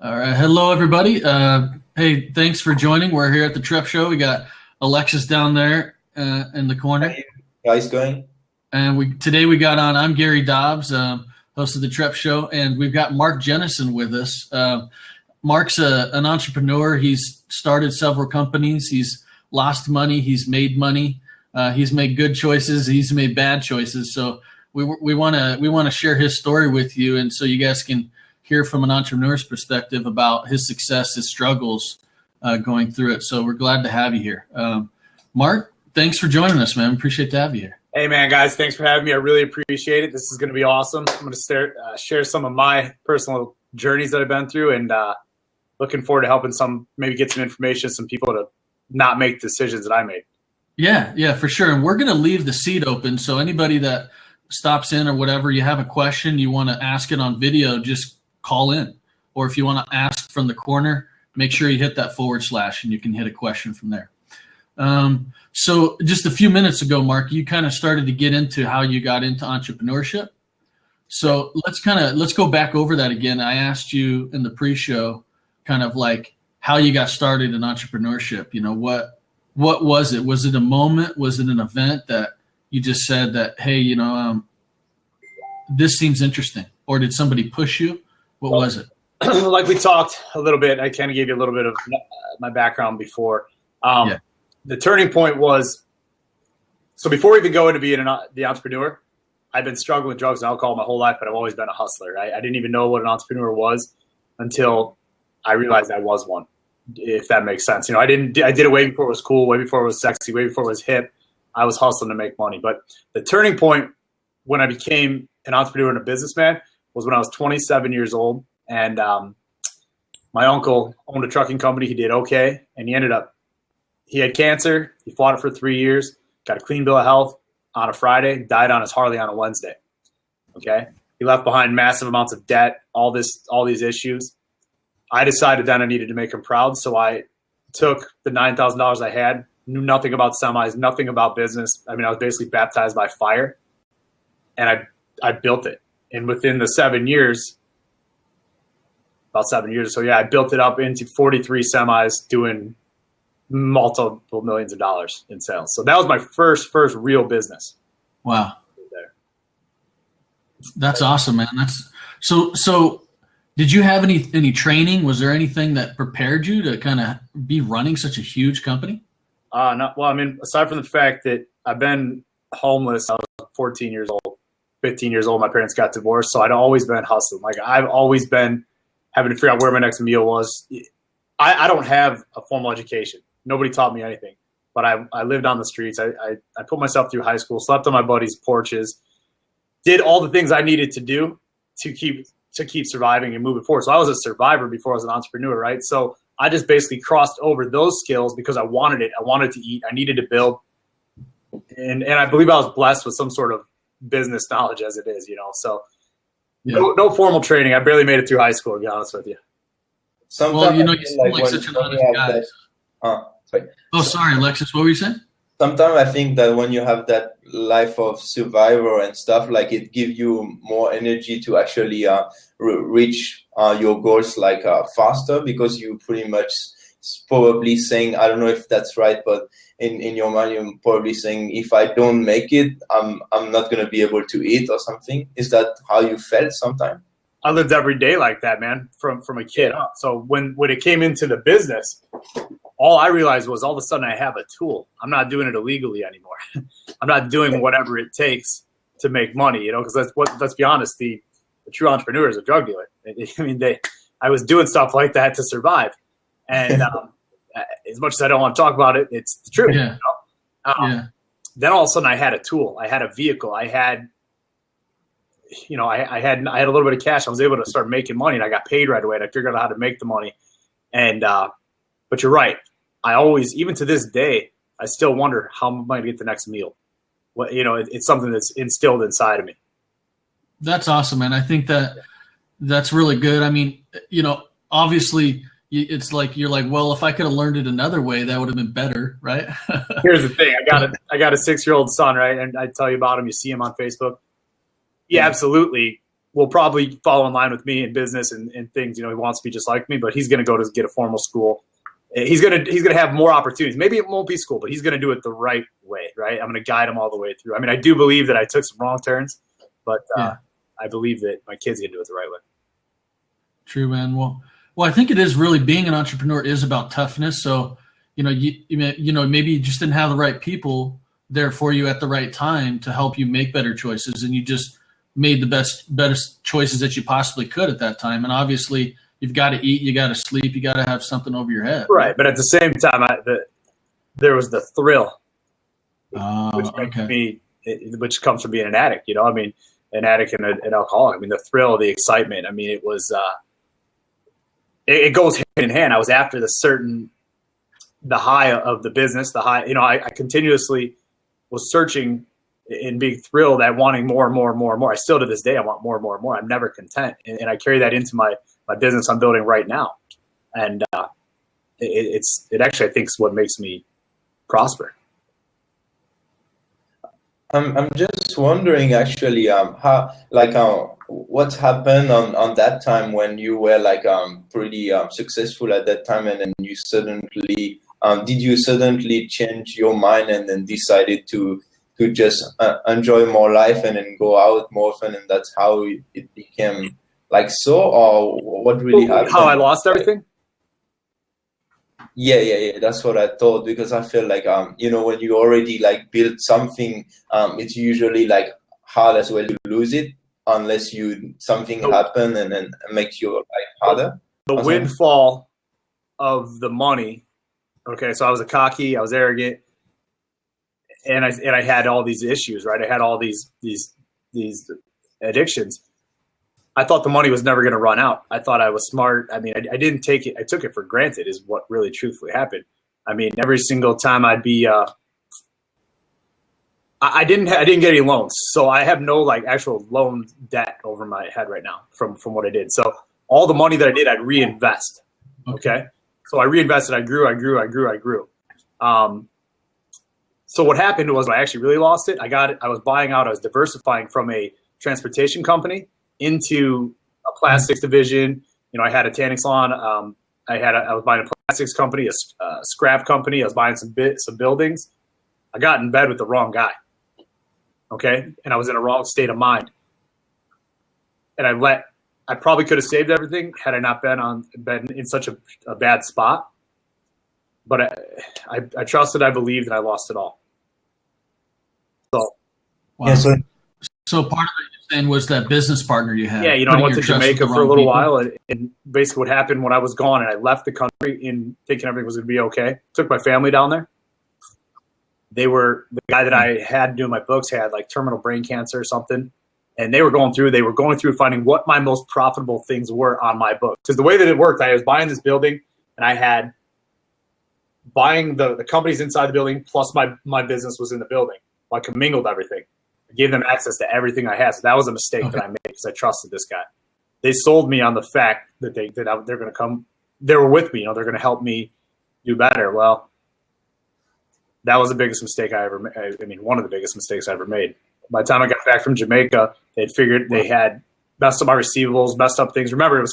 All right. Hello, everybody. Hey, thanks for joining. We're here at the Trep show. We got Alexis down there in the corner. How guys going? And today we got on, I'm Gary Dobbs, host of the Trep show, and we've got Mark Jennison with us. Mark's an entrepreneur. He's started several companies. He's lost money. He's made money. He's made good choices. He's made bad choices. So we want to share his story with you, and so you guys can hear from an entrepreneur's perspective about his success, his struggles going through it. So we're glad to have you here. Mark, thanks for joining us, man. Appreciate to have you here. Hey, man, guys, thanks for having me. I really appreciate it. This is going to be awesome. I'm going to share some of my personal journeys that I've been through, and looking forward to helping maybe get some information, some people to not make decisions that I made. Yeah, for sure. And we're going to leave the seat open. So anybody that stops in or whatever, you have a question, you want to ask it on video, just call in. Or if you want to ask from the corner, make sure you hit that / and you can hit a question from there. So just a few minutes ago, Mark, you kind of started to get into how you got into entrepreneurship. So let's go back over that again. I asked you in the pre-show kind of like how you got started in entrepreneurship. You know, what was it? Was it a moment? Was it an event that you just said that, hey, this seems interesting? Or did somebody push you? What was it? Like we talked a little bit, I kind of gave you a little bit of my background before. The turning point was, so before even going to being the entrepreneur, I've been struggling with drugs and alcohol my whole life, but I've always been a hustler. I didn't even know what an entrepreneur was until I realized I was one, if that makes sense. I did it way before it was cool, way before it was sexy, way before it was hip. I was hustling to make money. But the turning point when I became an entrepreneur and a businessman was when I was 27 years old. And my uncle owned a trucking company. He did okay. And he had cancer. He fought it for 3 years, got a clean bill of health on a Friday, died on his Harley on a Wednesday. Okay. He left behind massive amounts of debt, all these issues. I decided then I needed to make him proud. So I took the $9,000 I had, knew nothing about semis, nothing about business. I mean, I was basically baptized by fire, and I built it. And within the 7 years, about 7 years or so, I built it up into 43 semis doing multiple millions of dollars in sales. So that was my first real business. Wow. That's awesome, man. So did you have any training? Was there anything that prepared you to kind of be running such a huge company? No. Well, I mean, aside from the fact that I've been homeless, I was 14 years old, 15 years old. My parents got divorced. So I'd always been hustling. Like I've always been having to figure out where my next meal was. I don't have a formal education. Nobody taught me anything, but I lived on the streets. I put myself through high school, slept on my buddies' porches, did all the things I needed to do to keep surviving and moving forward. So I was a survivor before I was an entrepreneur, right? So I just basically crossed over those skills because I wanted it. I wanted to eat. I needed to build. And I believe I was blessed with some sort of business knowledge as it is, So no formal training. I barely made it through high school, to be honest with you. Well, you seem like such an honest guy. Sorry, Alexis. What were you saying? Sometimes I think that when you have that life of survivor and stuff, like it gives you more energy to actually reach your goals faster, because you pretty much probably saying, I don't know if that's right, but in your mind you're probably saying, if I don't make it, I'm not going to be able to eat or something. Is that how you felt sometimes? I lived every day like that, man, from a kid up. So when it came into the business, all I realized was all of a sudden I have a tool. I'm not doing it illegally anymore. I'm not doing whatever it takes to make money, because let's be honest, the true entrepreneur is a drug dealer. I mean, I was doing stuff like that to survive. And as much as I don't want to talk about it, it's the truth. Yeah. Then all of a sudden I had a tool. I had a vehicle. I had I had a little bit of cash. I was able to start making money, and I got paid right away. And I figured out how to make the money. And but you're right. I always, even to this day, I still wonder how am I going to get the next meal. It's something that's instilled inside of me. That's awesome, man. I think that's really good. I mean, obviously, it's like you're like, well, if I could have learned it another way, that would have been better, right? Here's the thing: I got a 6-year-old son, right? And I tell you about him. You see him on Facebook. He absolutely will probably fall in line with me in business and things. You know, he wants to be just like me, but he's going to go to get a formal school. He's gonna have more opportunities. Maybe it won't be school, but he's gonna do it the right way, right? I'm gonna guide him all the way through. I mean, I do believe that I took some wrong turns, but I believe that my kid's gonna do it the right way. True, man. Well, I think it is really, being an entrepreneur is about toughness. So, you know, maybe you just didn't have the right people there for you at the right time to help you make better choices, and you just made the best choices that you possibly could at that time. And obviously, you've got to eat, you got to sleep, you got to have something over your head. Right, but at the same time, there was the thrill, which comes from being an addict. You know, I mean, an addict and an alcoholic. I mean, the thrill, the excitement. I mean, it was. It goes hand in hand. I was after the high of the business, the high. You know, I continuously was searching and being thrilled at wanting more and more and more and more. I still to this day, I want more and more and more. I'm never content, and I carry that into my business I'm building right now. And it actually, I think, is what makes me prosper. I'm just wondering, actually, what happened on that time when you were pretty successful at that time, and then you suddenly did you suddenly change your mind and then decided to just enjoy more life and then go out more often, and that's how it became or what really happened? How I lost everything? Yeah. That's what I thought, because I feel like you know, when you already build something, it's usually hard as well to lose it unless something happen and then makes your life harder. The windfall of the money. Okay, so I was cocky, I was arrogant, and I had all these issues, right? I had all these addictions. I thought the money was never going to run out. I thought I was smart. I mean, I didn't take it. I took it for granted is what really truthfully happened. I mean, every single time I'd be, I didn't get any loans. So I have no actual loan debt over my head right now from what I did. So all the money that I did, I'd reinvest. Okay. So I reinvested. I grew. So what happened was I actually really lost it. I was buying out. I was diversifying from a transportation company into a plastics division. You know, I had a tanning salon. I was buying a plastics company, a scrap company. I was buying some buildings. I got in bed with the wrong guy. Okay. And I was in a wrong state of mind. And I probably could have saved everything had I not been in such a bad spot. But I trusted, I believed, and I lost it all. So, wow. Yeah, so part of it you're saying was that business partner you had. Yeah, you know, I went to Jamaica for a little while, and basically what happened when I was gone and I left the country in thinking everything was going to be okay. Took my family down there. The guy that I had doing my books had terminal brain cancer or something. And they were going through finding what my most profitable things were on my book. Because the way that it worked, I was buying this building and I had buying the companies inside the building plus my business was in the building. I commingled everything. I gave them access to everything I had. So that was a mistake that I made because I trusted this guy. They sold me on the fact that they're going to come. They were with me. You know, they're going to help me do better. Well, that was the biggest mistake I ever made. I mean, one of the biggest mistakes I ever made. By the time I got back from Jamaica, they'd figured they had messed up my receivables, messed up things. Remember,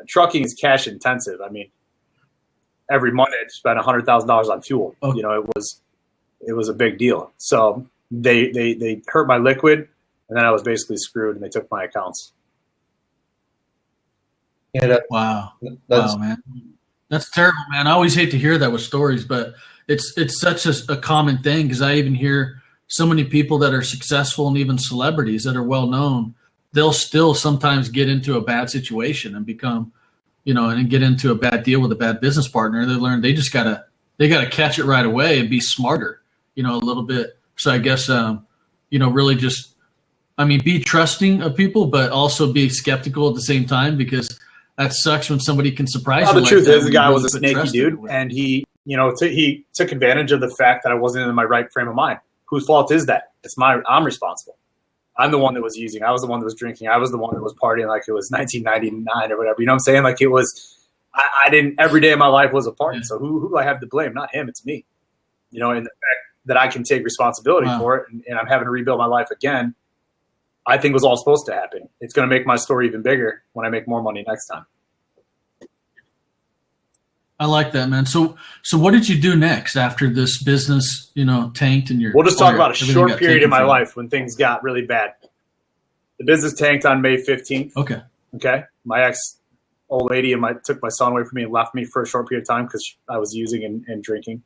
trucking is cash intensive. I mean, every month I'd spend $100,000 on fuel. Oh. You know, it was a big deal. So they hurt my liquid, and then I was basically screwed, and they took my accounts. Yeah. Wow, man, that's terrible, man. I always hate to hear that with stories, but it's such a common thing because I even hear so many people that are successful and even celebrities that are well known, they'll still sometimes get into a bad situation and become, you know, and get into a bad deal with a bad business partner. They learn they gotta catch it right away and be smarter, you know, a little bit. So I guess, you know, really just, I mean, be trusting of people, but also be skeptical at the same time because that sucks when somebody can surprise you. The truth is, the guy was a snaky dude, and he, you know, he took advantage of the fact that I wasn't in my right frame of mind. Whose fault is that? I'm responsible. I'm the one that was using. I was the one that was drinking. I was the one that was partying like it was 1999 or whatever. You know what I'm saying? Like it was, I didn't, every day of my life was a party. So who do I have to blame? Not him. It's me. You know, and the fact that I can take responsibility for it and I'm having to rebuild my life again. I think was all supposed to happen. It's going to make my story even bigger when I make more money next time. I like that, man. So what did you do next after this business, tanked and we'll just talk about a short period in my life when things got really bad. The business tanked on May 15th. Okay. My ex old lady took my son away from me and left me for a short period of time because I was using and drinking.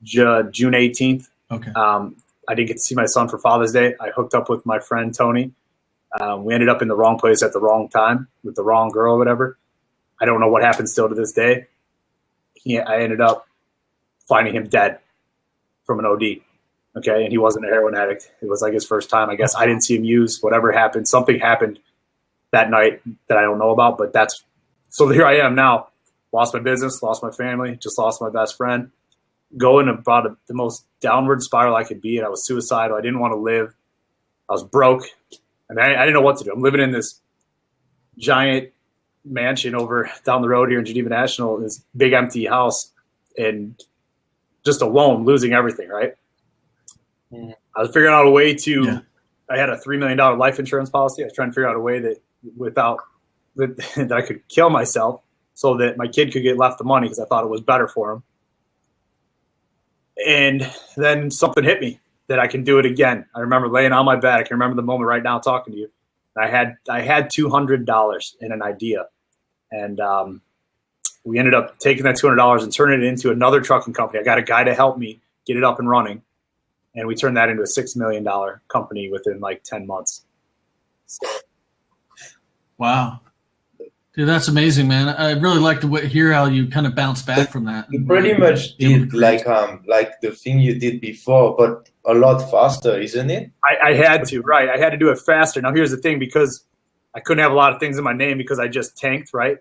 June 18th. Okay. I didn't get to see my son for Father's Day. I hooked up with my friend Tony. We ended up in the wrong place at the wrong time with the wrong girl or whatever. I don't know what happened still to this day. I ended up finding him dead from an OD. Okay. And he wasn't a heroin addict. It was like his first time. I guess I didn't see him use whatever happened. Something happened that night that I don't know about, but so here I am now. Lost my business, lost my family, just lost my best friend. Going about the most downward spiral I could be. And I was suicidal. I didn't want to live. I was broke. I mean, I didn't know what to do. I'm living in this giant mansion over down the road here in Geneva National, this big empty house, and just alone, losing everything, right? I was figuring out a way I had a $3 million life insurance policy. I was trying to figure out a way that that I could kill myself so that my kid could get left the money because I thought it was better for him. And then something hit me that I can do it again. I remember laying on my bed. I can remember the moment right now talking to you. I had $200 in an idea, and we ended up taking that $200 and turning it into another trucking company. I got a guy to help me get it up and running, and we turned that into a $6 million company within like 10 months. Wow. Dude, that's amazing, man. I really like to hear how you kind of bounce back from that. You pretty much did like the thing you did before, but a lot faster, isn't it? I had to, right? I had to do it faster. Now, here's the thing, because I couldn't have a lot of things in my name because I just tanked, right?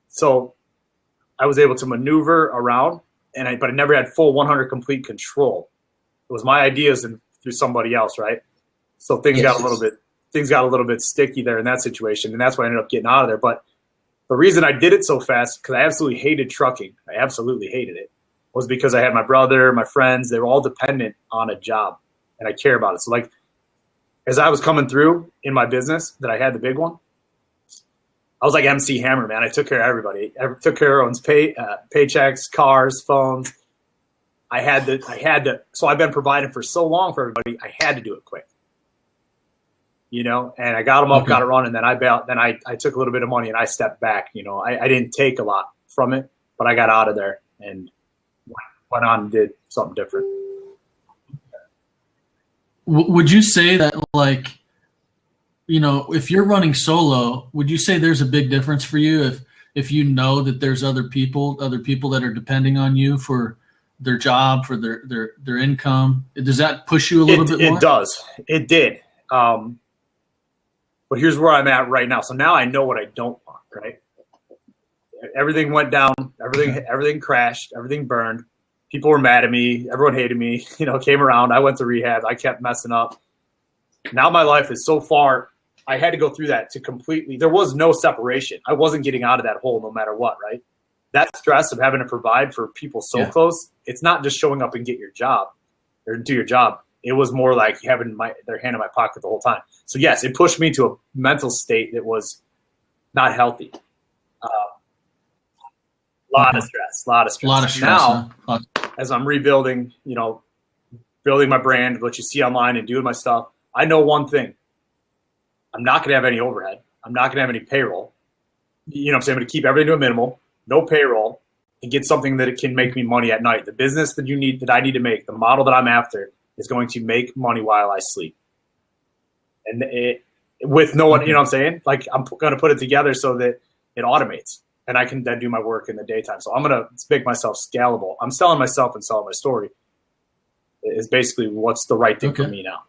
So I was able to maneuver around, but I never had full 100 complete control. It was my ideas and through somebody else, right? So things got a little bit sticky there in that situation, and that's why I ended up getting out of there. But the reason I did it so fast, because I absolutely hated trucking, I absolutely hated it, was because I had my brother, my friends, they were all dependent on a job, and I care about it. So like, as I was coming through in my business that I had the big one, I was like MC Hammer, man. I took care of everybody. I took care of everyone's paychecks, cars, phones. I had to, so I've been providing for so long for everybody, I had to do it quick. And I got them up, got it running. Then I took a little bit of money and I stepped back. I didn't take a lot from it, but I got out of there and went on and did something different. Would you say that, like, if you're running solo, would you say there's a big difference for you if you know that there's other people that are depending on you for their job, for their income? Does that push you a little bit more? It does. It did. But here's where I'm at right now. So now I know what I don't want, right? Everything went down. Everything crashed. Everything burned. People were mad at me. Everyone hated me. Came around. I went to rehab. I kept messing up. Now my life is so far. I had to go through that to completely. There was no separation. I wasn't getting out of that hole no matter what, right? That stress of having to provide for people so close. It's not just showing up and get your job or do your job. It was more like having their hand in my pocket the whole time. So yes, it pushed me to a mental state that was not healthy. A lot of stress. Now, as I'm rebuilding, building my brand, what you see online and doing my stuff, I know one thing. I'm not going to have any overhead. I'm not going to have any payroll. I'm saying I'm going to keep everything to a minimal, no payroll, and get something that it can make me money at night. The business that I need to make, the model that I'm after, is going to make money while I sleep. And with no one, you know what I'm saying? Like, I'm going to put it together so that it automates and I can then do my work in the daytime. So I'm going to make myself scalable. I'm selling myself and selling my story is basically what's the right thing for me now.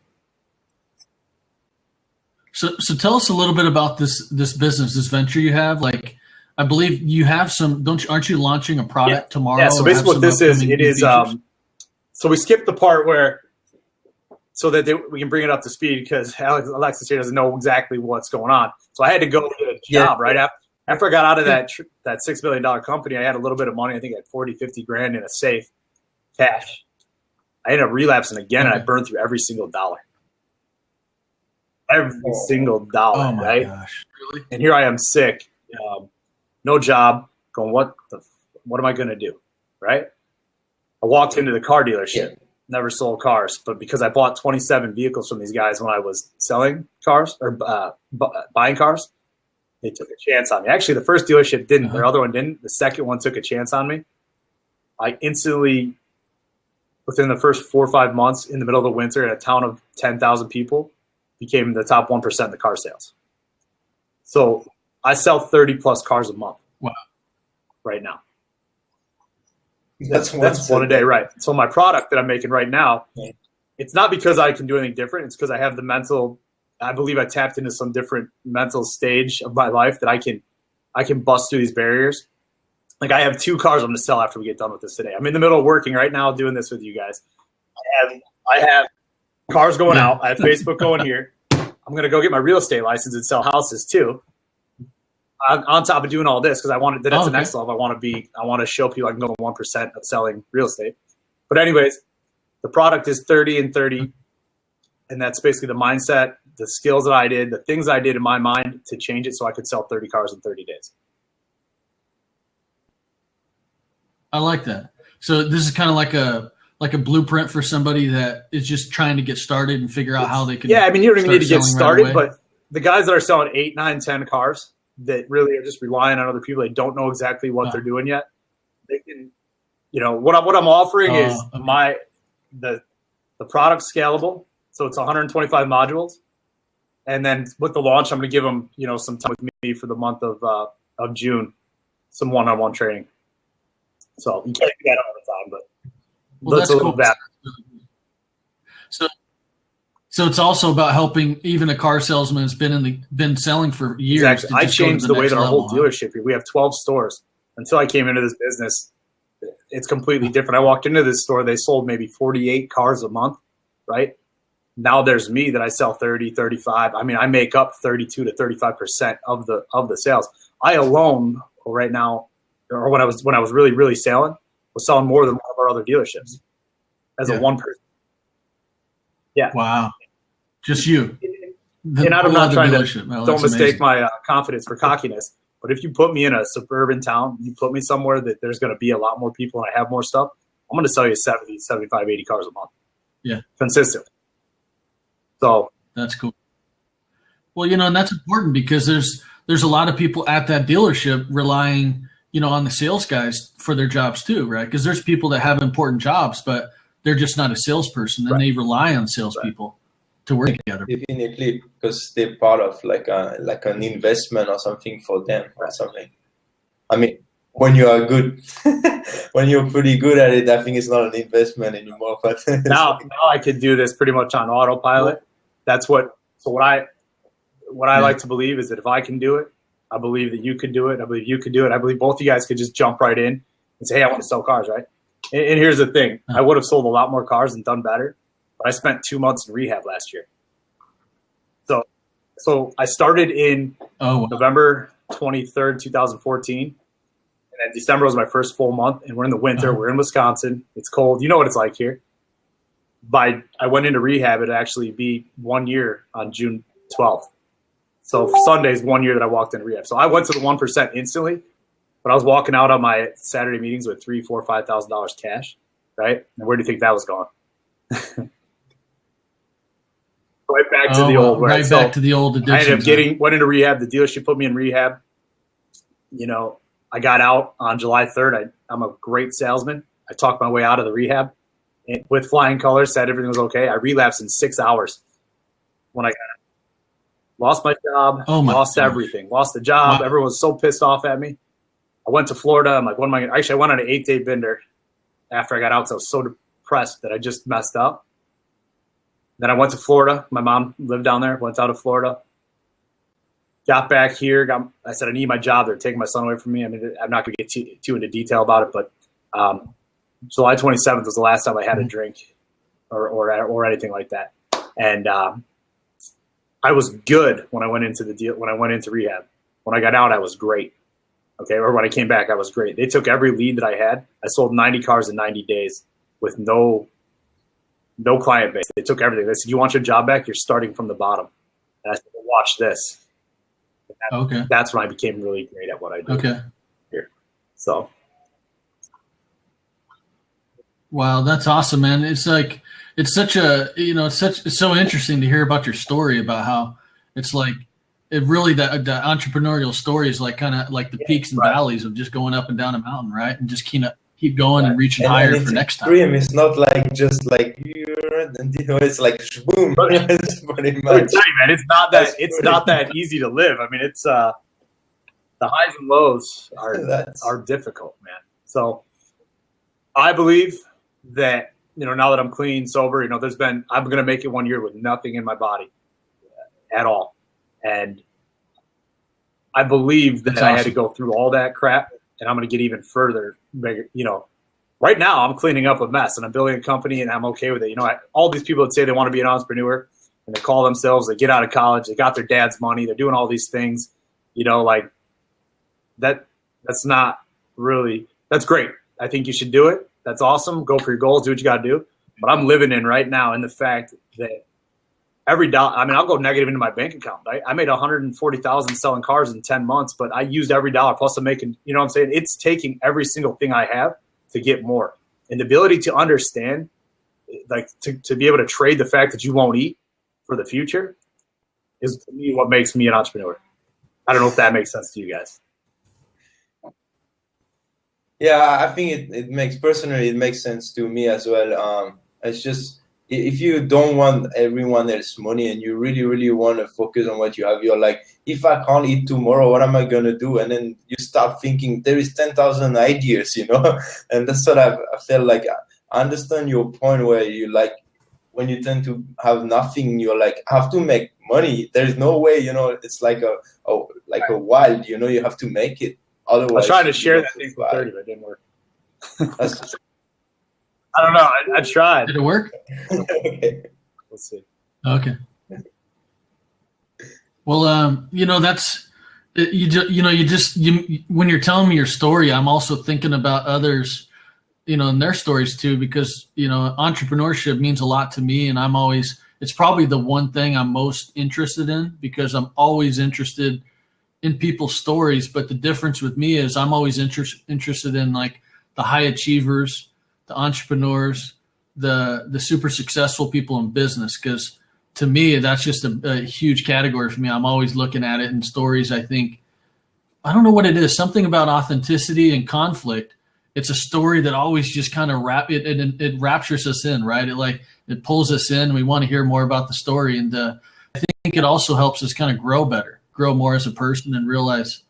So tell us a little bit about this business, this venture you have. Like, I believe you have aren't you launching a product tomorrow? Yeah, so basically what this is, it is, so we skipped the part where, so that we can bring it up to speed, because Alexis here doesn't know exactly what's going on. So I had to go get a job right after I got out of that $6 million company. I had a little bit of money. I think I had 40, 50 grand in a safe, cash. I ended up relapsing again, and I burned through every single dollar. every single dollar, Oh my right? gosh. Really? And here I am sick, no job, going, what am I going to do, right? I walked into the car dealership, never sold cars, but because I bought 27 vehicles from these guys when I was selling cars or buying cars, they took a chance on me. Actually, the first dealership didn't. Their other one didn't. The second one took a chance on me. I instantly, within the first 4 or 5 months, in the middle of the winter in a town of 10,000 people, became the top 1% in the car sales. So I sell 30 plus cars a month. Wow. Right now. That's one a day, right? So my product that I'm making right now, it's not because I can do anything different. It's because I have the mental. I believe I tapped into some different mental stage of my life that I can bust through these barriers. Like I have 2 cars I'm going to sell after we get done with this today. I'm in the middle of working right now doing this with you guys. I have cars going out. I have Facebook going here. I'm going to go get my real estate license and sell houses too. On top of doing all this, because I wanted that's the next level. I want to show people I can go to 1% of selling real estate. But anyways, the product is 30 and 30. And that's basically the mindset, the skills that I did, the things I did in my mind to change it so I could sell 30 cars in 30 days. I like that. So this is kind of like a blueprint for somebody that is just trying to get started and figure out how they can. Yeah, I mean, you don't even need to get started, right, but the guys that are selling 8, 9, 10 cars that really are just relying on other people, they don't know exactly what they're doing yet. They can, what I'm offering is the product's scalable. So it's 125 modules. And then with the launch, I'm going to give them, some time with me for the month of June, some one-on-one training. So you can't do that all the time, but that's a little bit. So it's also about helping even a car salesman that's been selling for years. Exactly. I changed the way that our whole dealership here. We have 12 stores. Until I came into this business, it's completely different. I walked into this store, they sold maybe 48 cars a month, right? Now there's me that I sell 30, 35. I mean, I make up 32 to 35% of the sales. I alone right now, or when I was really, really selling, was selling more than one of our other dealerships as a one person. Yeah. Wow. Just you. And I'm not trying to, don't mistake amazing. my confidence for cockiness. But if you put me in a suburban town, you put me somewhere that there's going to be a lot more people and I have more stuff, I'm going to sell you 70, 75, 80 cars a month. Yeah. Consistently. So that's cool. Well, and that's important because there's a lot of people at that dealership relying, on the sales guys for their jobs too, right? Because there's people that have important jobs, but they're just not a salesperson, and they rely on salespeople to work together. Definitely, because they're part of like an investment or something for them or something. I mean, when you are good, when you're pretty good at it, I think it's not an investment anymore. But now I could do this pretty much on autopilot. That's what I like to believe is that if I can do it, I believe that you could do it. I believe you could do it. I believe both of you guys could just jump right in and say, hey, I want to sell cars, right? And here's the thing. I would have sold a lot more cars and done better, but I spent 2 months in rehab last year. So I started in November 23rd, 2014. And then December was my first full month, and we're in the winter. We're in Wisconsin. It's cold. You know what it's like here. I went into rehab. It'd actually be 1 year on June 12th. So Sunday's 1 year that I walked into rehab. So I went to the 1% instantly, but I was walking out on my Saturday meetings with $3,000, $4,000, $5,000 cash, right? And where do you think that was going? Right back to the old. Right so back to the old addiction. I ended up went into rehab. The dealership put me in rehab. I got out on July 3rd. I'm a great salesman. I talked my way out of the rehab with flying colors, said everything was okay. I relapsed in 6 hours when I got out. Lost my job, lost everything, lost the job. Wow. Everyone was so pissed off at me. I went to Florida. I'm like, what am I going to? Actually, I went on an 8-day bender after I got out because I was so depressed that I just messed up. Then I went to Florida. My mom lived down there. Went out to Florida. Got back here. I said, I need my job. They're taking my son away from me. I mean, I'm not going to get too into detail about it, but July 27th was the last time I had a drink or anything like that. And I was good when I went into rehab. When I got out, I was great. Okay, or when I came back, I was great. They took every lead that I had. I sold 90 cars in 90 days with no client base. They took everything. They said, you want your job back? You're starting from the bottom. And I said, well, watch this. Okay. That's when I became really great at what I do. Okay. Here. So. Wow, that's awesome, man. It's like, it's such a, it's so interesting to hear about your story about how it's like, it really, the entrepreneurial story is like kind of like the peaks and valleys of just going up and down a mountain, right? And just keep going and reaching higher for next time. Dream is not like just like, it's like boom. It's pretty much. Tell you, man, it's not that easy to live. I mean, it's the highs and lows are difficult, man. So I believe that, now that I'm clean, sober, I'm going to make it 1 year with nothing in my body at all. And I believe that I had to go through all that crap, and I'm going to get even further. Right now I'm cleaning up a mess and I'm building a company, and I'm okay with it. All these people that say they want to be an entrepreneur and they call themselves, they get out of college, they got their dad's money, they're doing all these things, like that's not really, that's great. I think you should do it. That's awesome. Go for your goals, do what you got to do. But I'm living in right now in the fact that every dollar, I'll go negative into my bank account. I made $140,000 selling cars in 10 months, but I used every dollar. Plus I'm making, what I'm saying? It's taking every single thing I have to get more. And the ability to understand, like to be able to trade the fact that you won't eat for the future is, to me, what makes me an entrepreneur. I don't know if that makes sense to you guys. Yeah, I think it makes sense to me as well. It's just, if you don't want everyone else's money and you really, really want to focus on what you have, you're like, if I can't eat tomorrow, what am I going to do? And then you start thinking there is 10,000 ideas, and that's what I felt like. I understand your point where you like, when you tend to have nothing, you're like, I have to make money. There's no way, it's like a wild, you have to make it. Otherwise, I was trying to share that thing for 30, but it didn't work. I don't know. I tried. Did it work? Okay. Let's see. Okay. Well, that's when you're telling me your story, I'm also thinking about others, and their stories too, because entrepreneurship means a lot to me, and it's probably the one thing I'm most interested in, because I'm always interested in people's stories. But the difference with me is I'm always interested in like the high achievers, the entrepreneurs, the super successful people in business, because to me that's just a huge category for me. I'm always looking at it in stories. I think, I don't know what it is, something about authenticity and conflict. It's a story that always just kind of it raptures us in, right? It pulls us in. We want to hear more about the story, and I think it also helps us kind of grow more as a person, and realize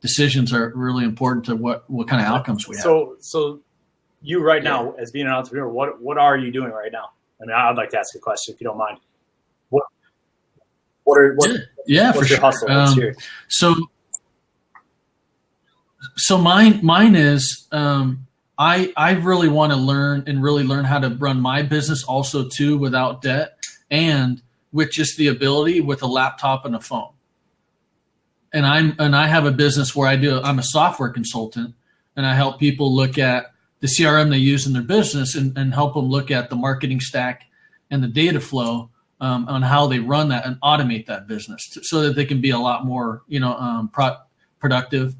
decisions are really important to what kind of outcomes we have. So you right now, as being an entrepreneur, what are you doing right now? I'd like to ask a question if you don't mind. What's your hustle? Let's hear it. So mine is I really want to learn how to run my business also too, without debt, and with just the ability with a laptop and a phone. And I have a business where I'm a software consultant, and I help people look at the CRM they use in their business and help them look at the marketing stack and the data flow on how they run that and automate that business so that they can be a lot more, productive,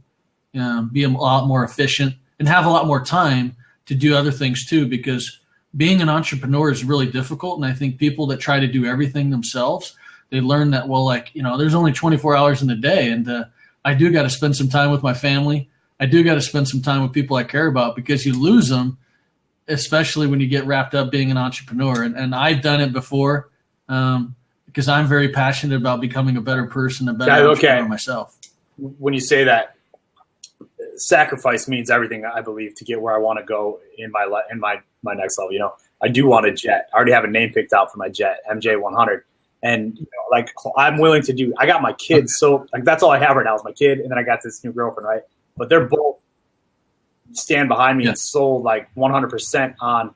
be a lot more efficient, and have a lot more time to do other things too, because being an entrepreneur is really difficult. And I think people that try to do everything themselves, they learn that, there's only 24 hours in the day, and I do got to spend some time with my family. I do got to spend some time with people I care about, because you lose them, especially when you get wrapped up being an entrepreneur. And I've done it before because I'm very passionate about becoming a better person, a better entrepreneur myself. When you say that, sacrifice means everything, I believe, to get where I want to go in my next level. I do want a jet. I already have a name picked out for my jet, MJ100. And I'm willing to do. I got my kids, so that's all I have right now is my kid, and then I got this new girlfriend, right? But they're both stand behind me and sold 100% on.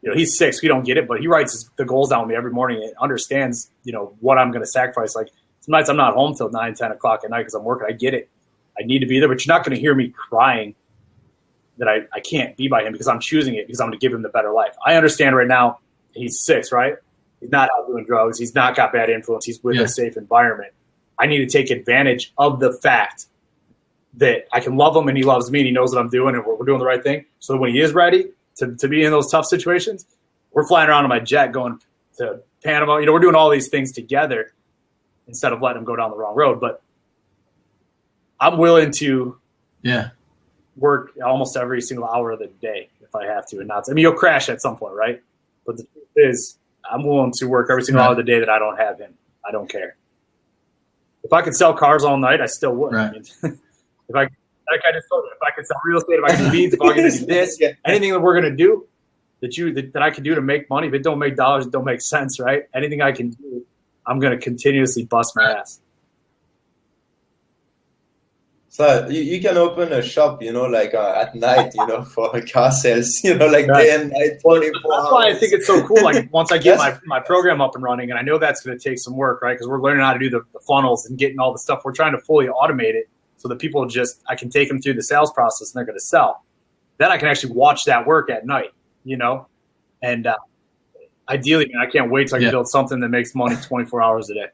He's 6. We don't get it, but he writes the goals down with me every morning and understands, what I'm going to sacrifice. Like some nights I'm not home till 9, 10 o'clock at night because I'm working. I get it. I need to be there, but you're not going to hear me crying that I can't be by him, because I'm choosing it, because I'm going to give him the better life. I understand right now he's 6, right? He's not out doing drugs. He's not got bad influence. He's with a safe environment. I need to take advantage of the fact that I can love him and he loves me and he knows what I'm doing and we're doing the right thing. So that when he is ready to be in those tough situations, we're flying around on my jet going to Panama. You know, we're doing all these things together instead of letting him go down the wrong road. But I'm willing to work almost every single hour of the day if I have to. And not, I mean, you'll crash at some point, right? But the truth is, I'm willing to work every single hour of the day that I don't have him. I don't care. If I could sell cars all night, I still would. Right. I mean, if I, like I just told you, if I could sell real estate, if I could do leads, if I could do this, anything that we're going to do that I can do to make money, if it don't make dollars, it don't make sense, right? Anything I can do, I'm going to continuously bust my ass. So you can open a shop, you know, like at night, you know, for car sales, you know, like day and night, 24 hours. That's why I think it's so cool. Like once I get my program up and running, and I know that's going to take some work, right? Because we're learning how to do the funnels and getting all the stuff. We're trying to fully automate it so that people I can take them through the sales process and they're going to sell. Then I can actually watch that work at night, you know? And ideally, man, I can't wait till I can build something that makes money 24 hours a day.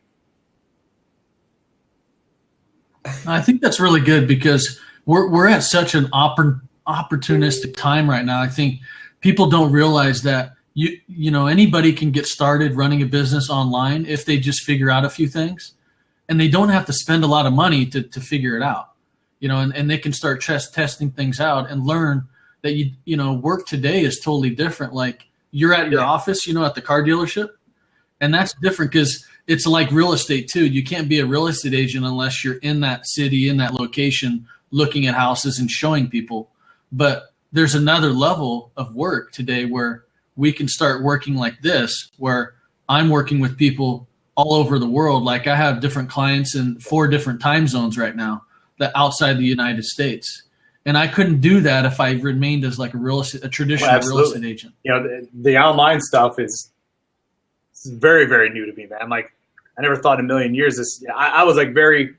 I think that's really good because we're at such an opportunistic time right now. I think people don't realize that you know anybody can get started running a business online if they just figure out a few things, and they don't have to spend a lot of money to figure it out. You know, and they can start testing things out and learn that you know work today is totally different. Like you're at your office, you know, at the car dealership, and that's different because it's like real estate too. You can't be a real estate agent unless you're in that city, in that location, looking at houses and showing people. But there's another level of work today where we can start working like this, where I'm working with people all over the world. Like I have different clients in 4 different time zones right now that outside the United States. And I couldn't do that if I remained as like a traditional real estate agent. You know, the online stuff is very, very new to me, man. Like I never thought in a million years this. I was like very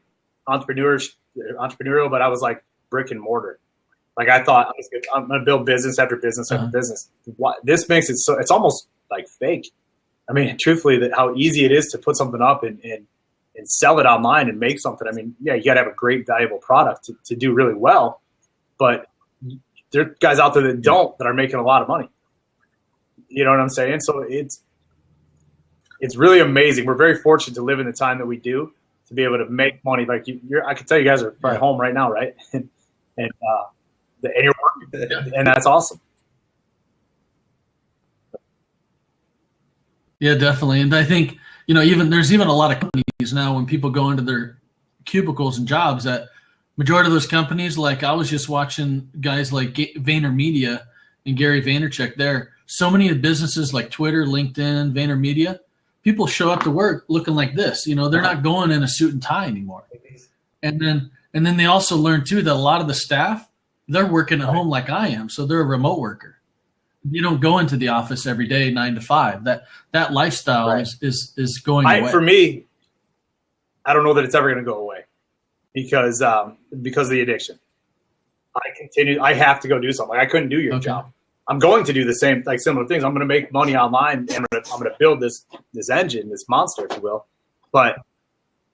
entrepreneurial, but I was like brick and mortar. Like I thought I'm going to build business after business after business. This makes it so it's almost like fake. I mean, truthfully, that how easy it is to put something up and sell it online and make something. I mean, yeah, you got to have a great, valuable product to do really well, but there are guys out there that are making a lot of money. You know what I'm saying? So it's really amazing. We're very fortunate to live in the time that we do to be able to make money. Like I can tell you guys are probably home right now, right? and you're working, and that's awesome. Yeah, definitely. And I think, you know, there's even a lot of companies now when people go into their cubicles and jobs that majority of those companies, like I was just watching guys like VaynerMedia and Gary Vaynerchuk there. So many of businesses like Twitter, LinkedIn, VaynerMedia, people show up to work looking like this. You know, they're not going in a suit and tie anymore. And then they also learn too that a lot of the staff, they're working at home like I am. So they're a remote worker. You don't go into the office every day 9 to 5. That lifestyle is going away. For me, I don't know that it's ever going to go away because of the addiction. I have to go do something. Like I couldn't do your job. I'm going to do the same, like similar things. I'm going to make money online and I'm going to build this engine, this monster, if you will. But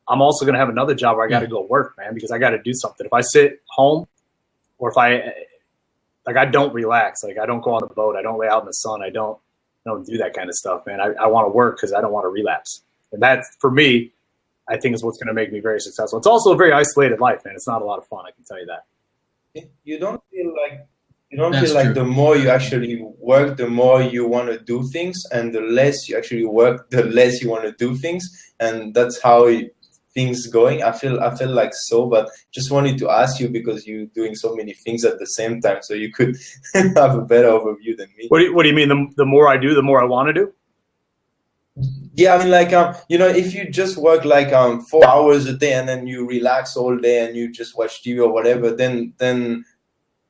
I'm also going to have another job where I got to go work, man, because I got to do something. If I sit home or if I don't relax, like I don't go on the boat, I don't lay out in the sun, I don't do that kind of stuff, man. I want to work because I don't want to relapse. And that, for me, I think is what's going to make me very successful. It's also a very isolated life, man. It's not a lot of fun, I can tell you that. You don't feel like the more you actually work, the more you want to do things, and the less you actually work, the less you want to do things, and that's how things going. I feel like so, but just wanted to ask you because you're doing so many things at the same time, so you could have a better overview than me. What do you mean? The more I do, the more I want to do? Yeah, I mean, like you know, if you just work like 4 hours a day and then you relax all day and you just watch TV or whatever, then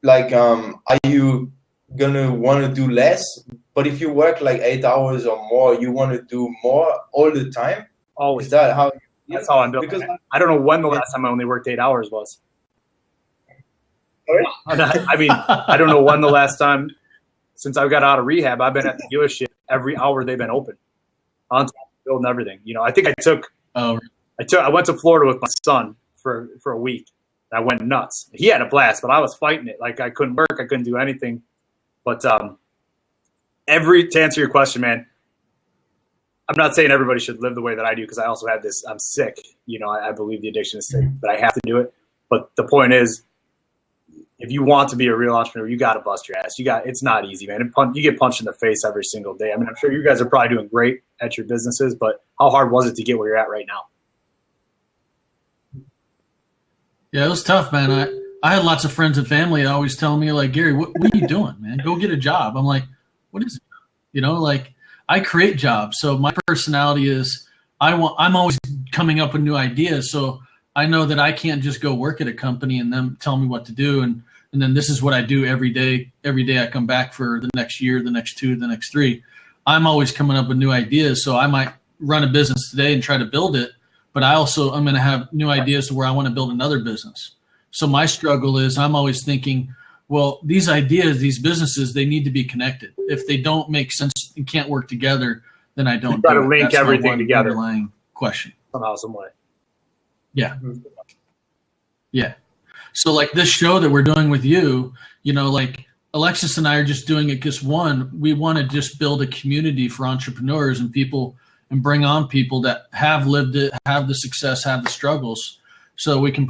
like are you gonna want to do less? But if you work like 8 hours or more, you want to do more all the time. Always. Is that how? That's how I'm doing. Because I don't know when the last time I only worked 8 hours was. Sorry? I mean, I don't know when the last time since I got out of rehab. I've been at the dealership every hour they've been open. on top of building everything. You know, I think Oh, I went to Florida with my son for a week. I went nuts. He had a blast, but I was fighting it. Like I couldn't work, I couldn't do anything. But to answer your question, man, I'm not saying everybody should live the way that I do, because I also have this. I'm sick. You know, I believe the addiction is sick, but I have to do it. But the point is, if you want to be a real entrepreneur, you got to bust your ass. It's not easy, man. You get punched in the face every single day. I mean, I'm sure you guys are probably doing great at your businesses, but how hard was it to get where you're at right now? Yeah, it was tough, man. I had lots of friends and family always telling me, like, Gary, what are you doing, man? Go get a job. I'm like, what is it? You know, like, I create jobs. So my personality is I'm always coming up with new ideas. So I know that I can't just go work at a company and them tell me what to do. And then this is what I do every day. Every day I come back for the next year, the next 2, the next 3. I'm always coming up with new ideas. So I might run a business today and try to build it. But I'm going to have new ideas to where I want to build another business. So my struggle is I'm always thinking, well, these ideas, these businesses, they need to be connected. If they don't make sense and can't work together, then I don't. Try to link everything together. Underlying question. Somehow, some way. Yeah. Yeah. So like this show that we're doing with you, you know, like Alexis and I are just doing it because we want to just build a community for entrepreneurs and people, and bring on people that have lived it, have the success, have the struggles, so we can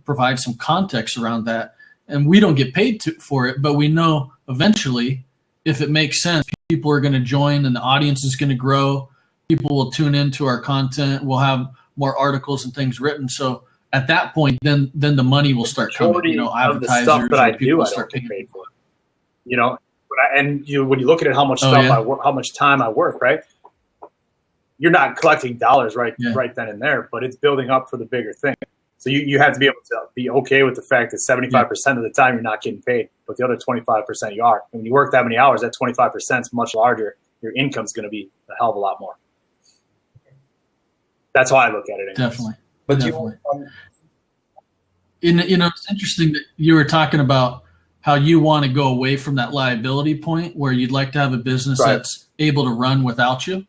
provide some context around that. And we don't get paid for it, but we know eventually, if it makes sense, people are going to join and the audience is going to grow. People will tune into our content. We'll have more articles and things written. So at that point, then the money will start coming. You know, advertisers, the stuff that I do, I don't get paid for. You know, when you look at it, how much I work, how much time I work, right? You're not collecting dollars right then and there, but it's building up for the bigger thing. So you have to be able to be okay with the fact that 75% of the time you're not getting paid, but the other 25% you are. And when you work that many hours, that 25% is much larger. Your income's going to be a hell of a lot more. That's how I look at it. Anyways. Definitely. But definitely. You know, it's interesting that you were talking about how you want to go away from that liability point where you'd like to have a business that's able to run without you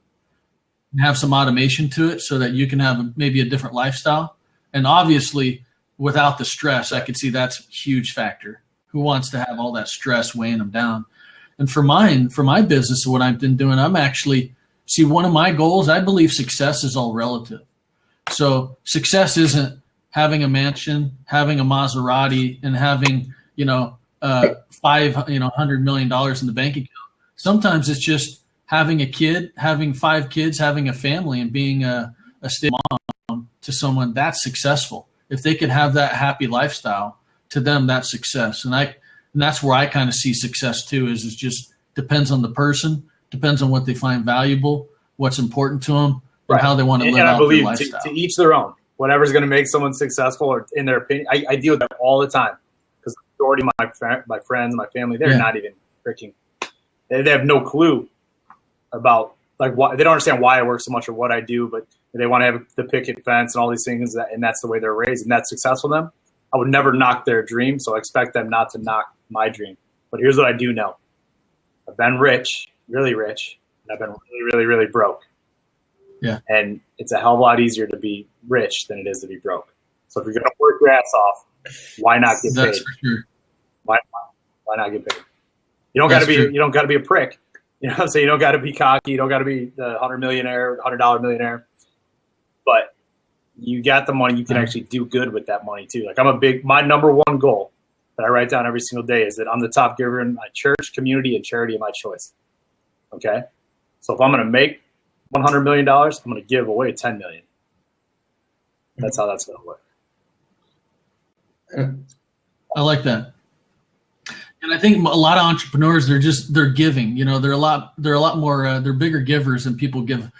and have some automation to it so that you can have maybe a different lifestyle. And obviously, without the stress, I could see that's a huge factor. Who wants to have all that stress weighing them down? And for my business, what I've been doing, one of my goals, I believe success is all relative. So success isn't having a mansion, having a Maserati, and having, $100 million in the bank account. Sometimes it's just having a kid, having 5 kids, having a family, and being a stay mom to someone. That's successful. If they could have that happy lifestyle, to them, that's success. And that's where I kind of see success too, is it just depends on the person, depends on what they find valuable, what's important to them, and how they want to live out their lifestyle. To each their own. Whatever's going to make someone successful, or in their opinion, I deal with that all the time, because the majority of my friends, my family, they're not even freaking. They have no clue about why they don't understand why I work so much or what I do, but they want to have the picket fence and all these things, and that's the way they're raised, and that's successful to them. I would never knock their dream, so I expect them not to knock my dream. But here's what I do know: I've been rich, really rich, and I've been really, really, really broke. Yeah. And it's a hell of a lot easier to be rich than it is to be broke. So if you're going to work your ass off, why not get paid? That's for sure. Why not get paid? You don't got to be. True. You don't got to be a prick. You know what I'm saying? You don't got to be cocky. You don't got to be the $100 millionaire. But you got the money. You can actually do good with that money too. Like my number one goal that I write down every single day is that I'm the top giver in my church, community, and charity of my choice. Okay. So if I'm going to make $100 million, I'm going to give away $10 million. That's how that's going to work. I like that. And I think a lot of entrepreneurs, they're giving, they're a lot more, they're bigger givers than people give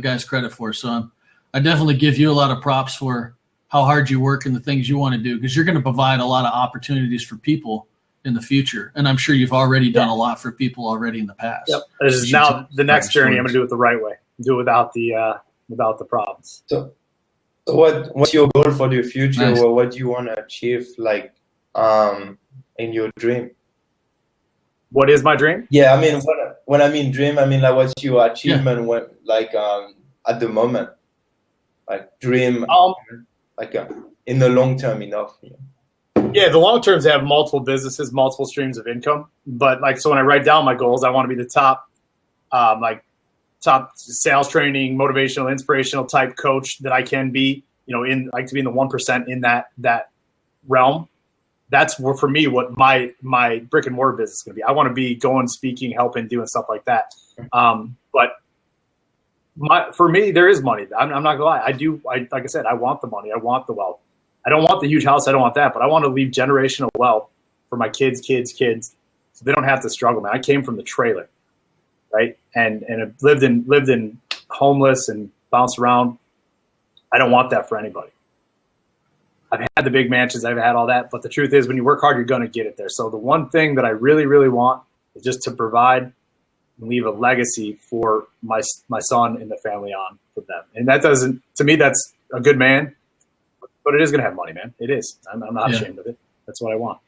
guys credit for. So I definitely give you a lot of props for how hard you work and the things you want to do, because you're going to provide a lot of opportunities for people in the future. And I'm sure you've already done a lot for people already in the past. Yep. This is now the next journey. I'm going to do it the right way. Do it without the problems. So what's your goal for the future? Nice. Or what do you want to achieve, in your dream? What is my dream? Yeah, I mean, when I mean dream, I mean like what's your achievement when like at the moment, like dream, like in the long term enough. Yeah, the long terms have multiple businesses, multiple streams of income. But like, so when I write down my goals, I want to be the top, top sales training, motivational, inspirational type coach that I can be. Like to be in the 1% in that realm. That's where, for me, what my brick and mortar business is going to be. I want to be going, speaking, helping, doing stuff like that. But for me, there is money. I'm not gonna lie. Like I said, I want the money. I want the wealth. I don't want the huge house. I don't want that. But I want to leave generational wealth for my kids, so they don't have to struggle. Man, I came from the trailer, right? And I've lived in homeless and bounced around. I don't want that for anybody. I've had the big mansions, I've had all that, but the truth is when you work hard, you're going to get it there. So the one thing that I really, really want is just to provide and leave a legacy for my son and the family on for them. And that doesn't, to me, that's a good man, but it is going to have money, man. It is. I'm not ashamed of it. That's what I want.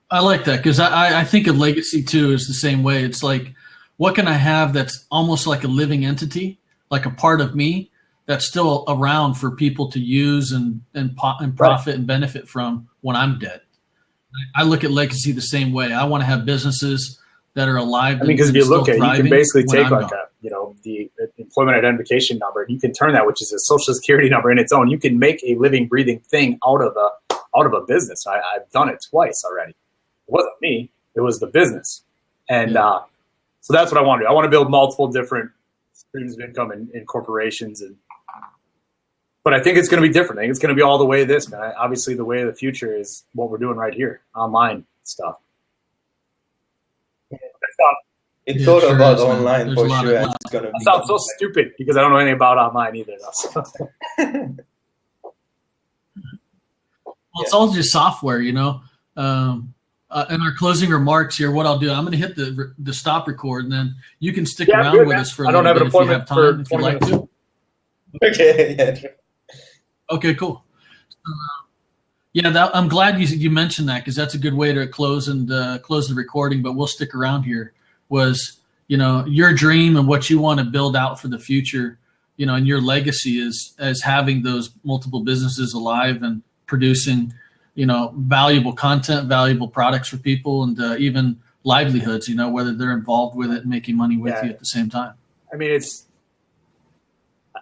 I like that because I think of legacy too is the same way. It's like, what can I have that's almost like a living entity, like a part of me that's still around for people to use and profit and benefit from when I'm dead. I look at legacy the same way. I want to have businesses that are alive. I mean, because if you look at it, you can basically take like the employment identification number, and you can turn that, which is a social security number in its own. You can make a living, breathing thing out of a business. I've done it twice already. It wasn't me; it was the business, and so that's what I want to do. I want to build multiple different streams of income in corporations But I think it's going to be different. I think it's going to be all the way this, man. Obviously, the way of the future is what we're doing right here, online stuff. It's all about online for sure. It's going to be. I sound so stupid because I don't know anything about online either. Well, it's all just software, In our closing remarks here, what I'll do, I'm going to hit the stop record, and then you can stick around with us for a little bit if you have time, if you like to. Okay. Yeah. Okay, cool. I'm glad you mentioned that because that's a good way to close the recording. But we'll stick around here. Was your dream and what you want to build out for the future, and your legacy is as having those multiple businesses alive and producing, valuable content, valuable products for people, and even livelihoods. Whether they're involved with it and making money with you at the same time. I mean,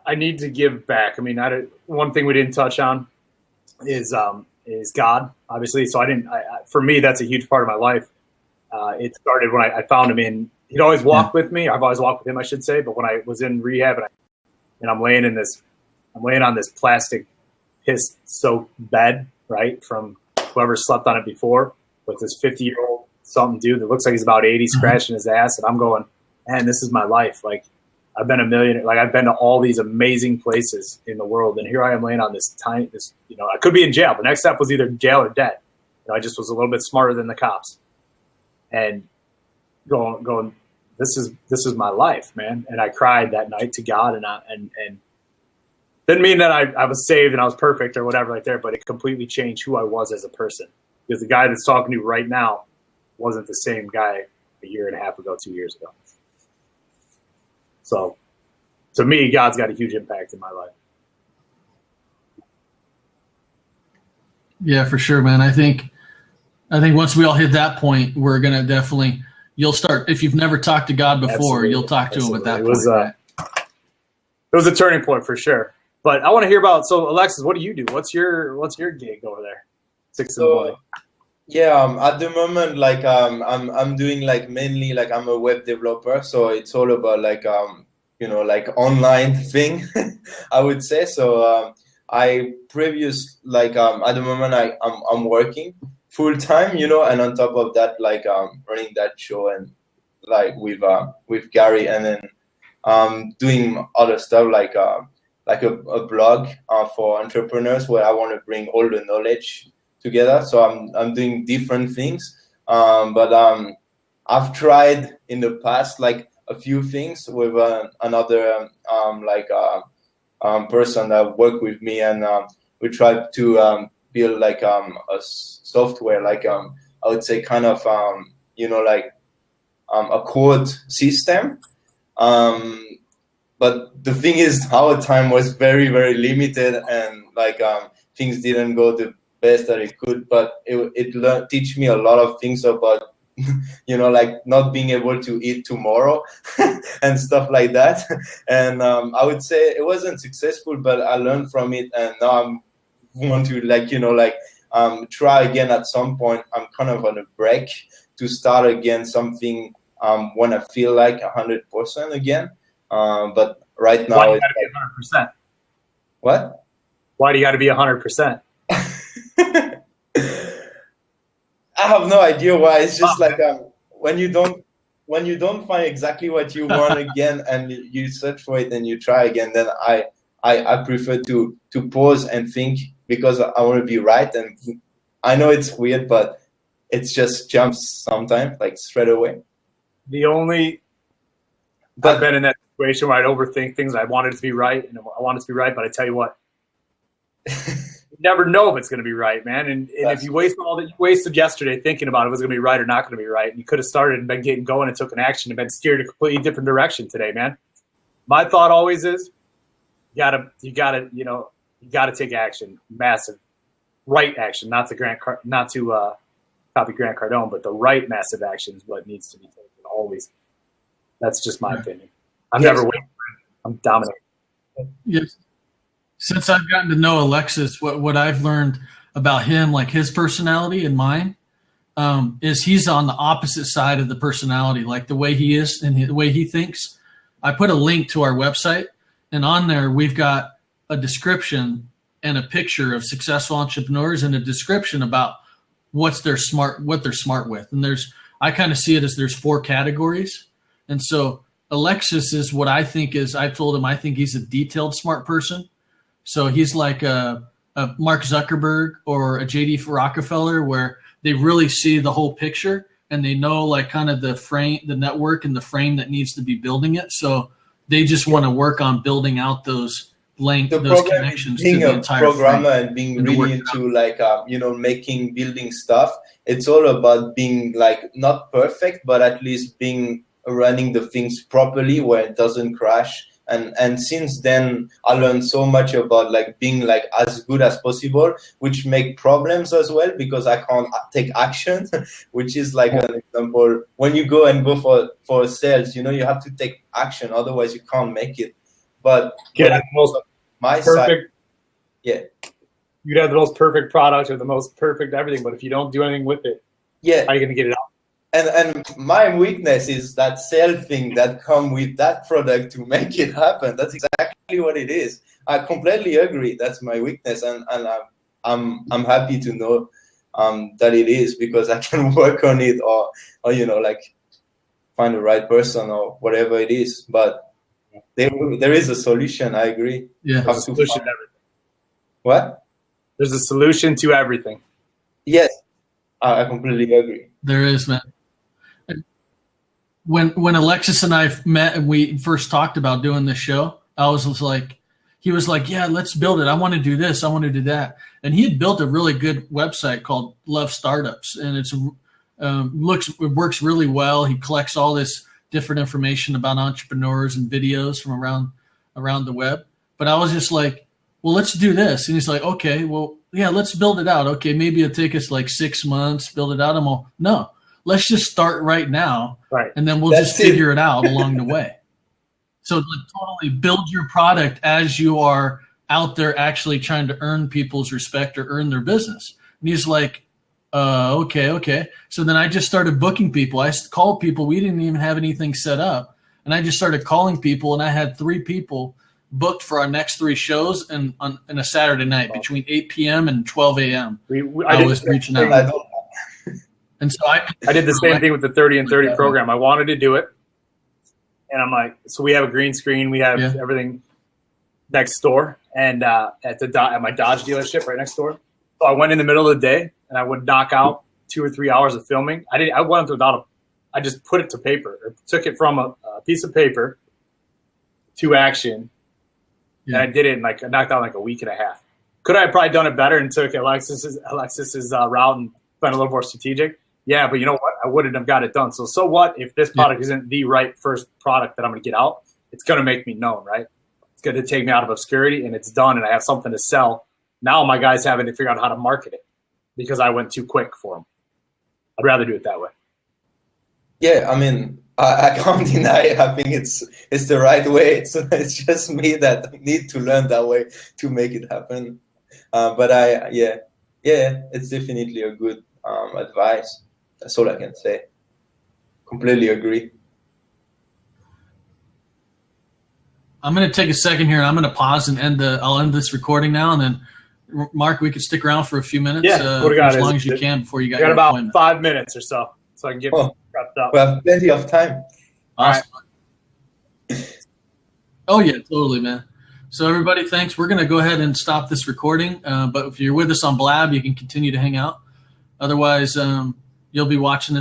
I need to give back. I mean, one thing we didn't touch on is God, obviously. So for me, that's a huge part of my life. It started when I found him he'd always walk with me. I've always walked with him, I should say. But when I was in rehab and I'm laying on this plastic piss-soaked bed, right, from whoever slept on it before, with this 50-year-old something dude that looks like he's about 80 scratching his ass. And I'm going, man, this is my life. Like, I've been a millionaire. Like, I've been to all these amazing places in the world, and here I am laying on this I could be in jail. The next step was either jail or dead. I just was a little bit smarter than the cops, and going, this is my life, man. And I cried that night to God, and didn't mean that I was saved and I was perfect or whatever right there, but it completely changed who I was as a person. Because the guy that's talking to you right now wasn't the same guy a year and a half ago, 2 years ago. So, to me, God's got a huge impact in my life. Yeah, for sure, man. I think once we all hit that point, we're gonna definitely. You'll start if you've never talked to God before. Absolutely. You'll talk to him at that point. It was a turning point for sure. But I want to hear about. So, Alexis, what do you do? What's your gig over there? 6 in the morning. Yeah, at the moment, like I'm doing like mainly like I'm a web developer, so it's all about like like online thing, I would say. So at the moment I'm working full time, and on top of that, like running that show and like with Gary, and then doing other stuff like a blog for entrepreneurs where I want to bring all the knowledge together. So I'm doing different things, but I've tried in the past like a few things with another person that worked with me, and we tried to build like a software, like I would say kind of a code system. But the thing is, our time was very, very limited, and things didn't go the best that it could. But it teach me a lot of things about, not being able to eat tomorrow and stuff like that. And I would say it wasn't successful, but I learned from it, and now I want to try again at some point. I'm kind of on a break to start again something when I feel like 100% again. But right now, why do you gotta be 100%? What? Why do you got to be 100%? I have no idea why. It's just when you don't find exactly what you want again, and you search for it and you try again, then I prefer to pause and think, because I want to be right. And I know it's weird, but it just jumps sometimes, like straight away. I've been in that situation where I'd overthink things. I wanted it to be right, and I want it to be right, but I tell you what, you never know if it's going to be right, man. And if you waste all that you wasted yesterday thinking about if it was going to be right or not going to be right, and you could have started and been getting going and took an action and been steered a completely different direction today, man. My thought always is, you gotta take action, massive, right action, not to copy Grant Cardone, but the right massive action is what needs to be taken always. That's just my opinion. I'm never waiting. I'm dominating. Yes. Since I've gotten to know Alexis, what I've learned about him, like his personality and mine, is he's on the opposite side of the personality, like the way he is and the way he thinks. I put a link to our website, and on there we've got a description and a picture of successful entrepreneurs and a description about what they're smart with. And I kind of see it as there's 4 categories. And so Alexis is what I think is, I told him I think he's a detailed smart person. So he's like a Mark Zuckerberg or a JD Rockefeller, where they really see the whole picture and they know like kind of the frame, the network and the frame that needs to be building it. So they just want to work on building out those connections to the entire programmer frame. And being really into building stuff. It's all about being not perfect, but at least running the things properly where it doesn't crash. And since then, I learned so much about being as good as possible, which make problems as well, because I can't take action, which is an example. When you go for sales, you have to take action, otherwise you can't make it. But you have the most perfect product or the most perfect everything, but if you don't do anything with it, how are you going to get it out? And my weakness is that sale thing that come with that product to make it happen. That's exactly what it is. I completely agree. That's my weakness, and I'm happy to know that it is, because I can work on it or find the right person or whatever it is. But there is a solution. I agree. Yeah, there's a solution to everything. What? There's a solution to everything. Yes, I completely agree. There is, man. When Alexis and I met and we first talked about doing this show, he was like, yeah, let's build it. I want to do this. I want to do that. And he had built a really good website called Love Startups, and it works really well. He collects all this different information about entrepreneurs and videos from around the web. But I was just like, well, let's do this. And he's like, okay, well, yeah, let's build it out. Okay, maybe it'll take us 6 months, build it out. I'm all, no. Let's just start right now, and then we'll just figure it out along the way. So totally build your product as you are out there actually trying to earn people's respect or earn their business. And he's like, okay. So then I just started booking people. I called people. We didn't even have anything set up. And I just started calling people, and I had 3 people booked for our next 3 shows and on a Saturday night between 8 p.m. and 12 a.m. I was reaching out. And so I did the same thing with the 30 and 30 program. I wanted to do it. And I'm like, so we have a green screen. We have everything next door and at my Dodge dealership right next door. So I went in the middle of the day and I would knock out 2 or 3 hours of filming. I went without I just put it to paper, or took it from a piece of paper to action. Yeah. And I did it in I knocked out a week and a half. Could I have probably done it better and took Alexis's route and been a little more strategic? yeah, but you know what? I wouldn't have got it done. So what if this product isn't the right first product that I'm going to get out? It's going to make me known, right? It's going to take me out of obscurity, and it's done, and I have something to sell. Now my guy's having to figure out how to market it because I went too quick for him. I'd rather do it that way. Yeah, I mean, I can't deny. I think it's the right way. It's just me that need to learn that way to make it happen. But it's definitely a good advice. That's all I can say. Completely agree. I'm going to take a second here. I'm going to pause and I'll end this recording now, and then Mark, we could stick around for a few minutes. As long as you can before you got about appointment. 5 minutes or so I can get prepped up. We have plenty of time. Awesome. Right. Oh yeah, totally, man. So everybody, thanks. We're going to go ahead and stop this recording. But if you're with us on Blab, you can continue to hang out. Otherwise, you'll be watching this